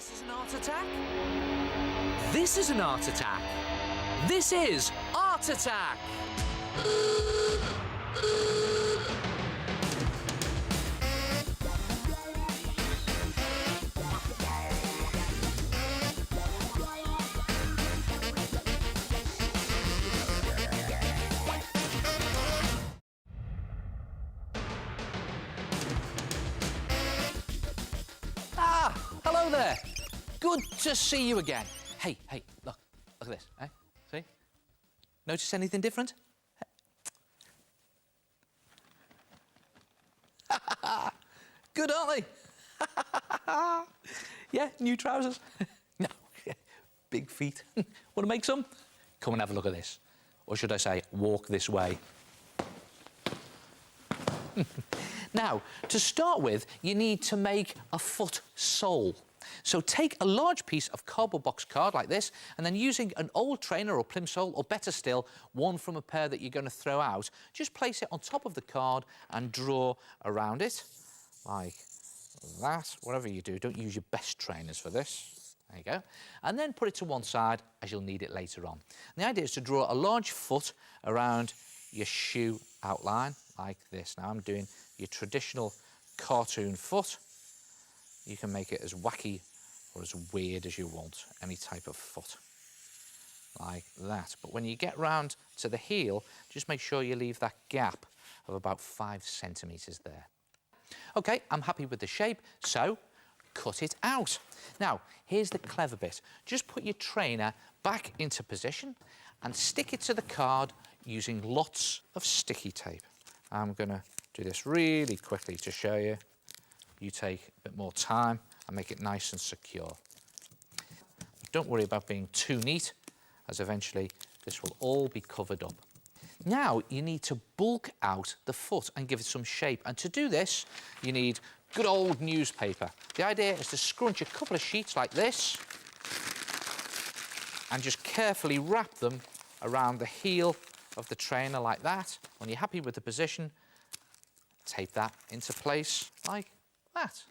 This is an art attack. This is an art attack. This is Art Attack. Hello there. Good to see you again. Hey, look at this, eh? See? Notice anything different? Good, aren't they? Yeah, new trousers. No, big feet. Want to make some? Come and have a look at this. Or should I say, walk this way. Now, to start with, you need to make a foot sole. So take a large piece of cardboard box card like this, and then using an old trainer or plimsoll, or better still, one from a pair that you're going to throw out, just place it on top of the card and draw around it, like that. Whatever you do, don't use your best trainers for this. There you go. And then put it to one side, as you'll need it later on. And the idea is to draw a large foot around your shoe outline, like this. Now, I'm doing your traditional cartoon foot. You can make it as wacky or as weird as you want, any type of foot, like that. But when you get round to the heel, just make sure you leave that gap of about 5 centimetres there. OK, I'm happy with the shape, so cut it out. Now, here's the clever bit. Just put your trainer back into position and stick it to the card using lots of sticky tape. I'm going to do this really quickly to show you. You take a bit more time and make it nice and secure. Don't worry about being too neat, as eventually this will all be covered up. Now you need to bulk out the foot and give it some shape. And to do this, you need good old newspaper. The idea is to scrunch a couple of sheets like this and just carefully wrap them around the heel of the trainer like that. When you're happy with the position, tape that into place like that.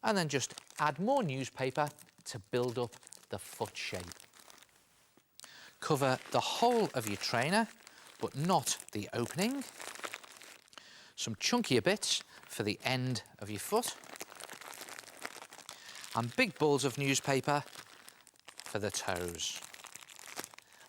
And then just add more newspaper to build up the foot shape. Cover the whole of your trainer, but not the opening. Some chunkier bits for the end of your foot. And big balls of newspaper for the toes.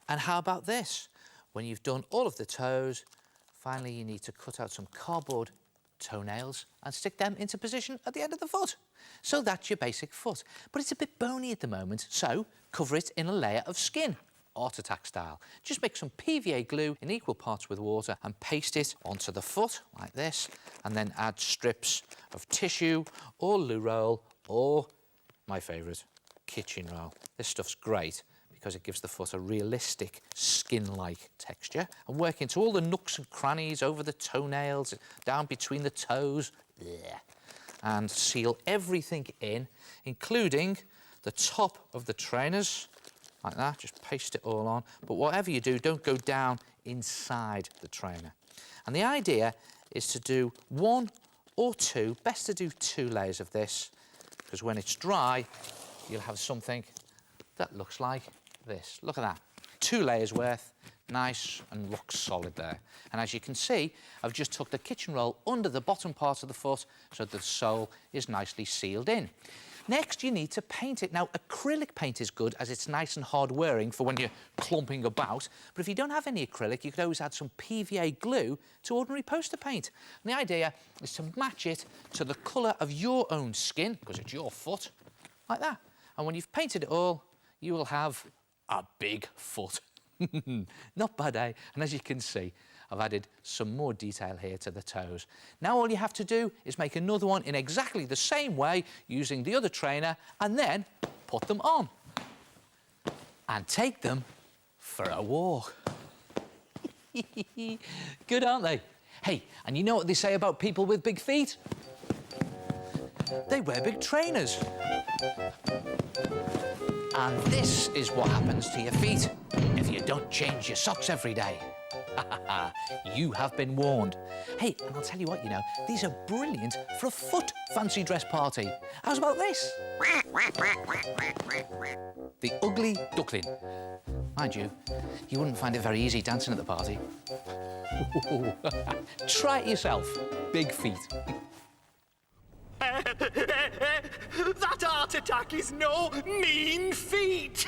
And how about this? When you've done all of the toes, finally you need to cut out some cardboard toenails and stick them into position at the end of the foot. So that's your basic foot. But it's a bit bony at the moment, so cover it in a layer of skin, Art Attack style. Just make some PVA glue in equal parts with water and paste it onto the foot like this, and then add strips of tissue or loo roll or, my favourite, kitchen roll. This stuff's great because it gives the foot a realistic skin-like texture, and work into all the nooks and crannies over the toenails, down between the toes, and seal everything in, including the top of the trainers, like that. Just paste it all on. But whatever you do, don't go down inside the trainer. And the idea is to do 1 or 2, best to do 2 layers of this, because when it's dry, you'll have something that looks like this. Look at that. 2 layers worth, nice and rock solid there. And as you can see, I've just tucked the kitchen roll under the bottom part of the foot so that the sole is nicely sealed in. Next, you need to paint it. Now, acrylic paint is good as it's nice and hard wearing for when you're clumping about. But if you don't have any acrylic, you could always add some PVA glue to ordinary poster paint. And the idea is to match it to the colour of your own skin, because it's your foot, like that. And when you've painted it all, you will have a big foot. Not bad, eh? And as you can see, I've added some more detail here to the toes. Now all you have to do is make another one in exactly the same way using the other trainer, and then put them on. And take them for a walk. Good, aren't they? Hey, and you know what they say about people with big feet? They wear big trainers. And this is what happens to your feet if you don't change your socks every day. You have been warned. Hey, and I'll tell you what, you know, these are brilliant for a foot fancy dress party. How's about this? The ugly duckling. Mind you, you wouldn't find it very easy dancing at the party. Try it yourself. Big feet. That art attack is no mean feat!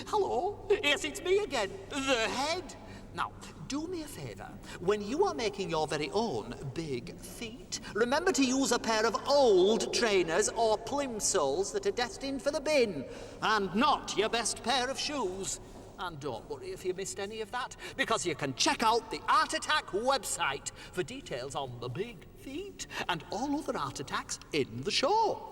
Hello? Yes, it's me again, the head. Now, do me a favour. When you are making your very own big feet, remember to use a pair of old trainers or plimsolls that are destined for the bin, and not your best pair of shoes. And don't worry if you missed any of that, because you can check out the Art Attack website for details on the big feet and all other art attacks in the show.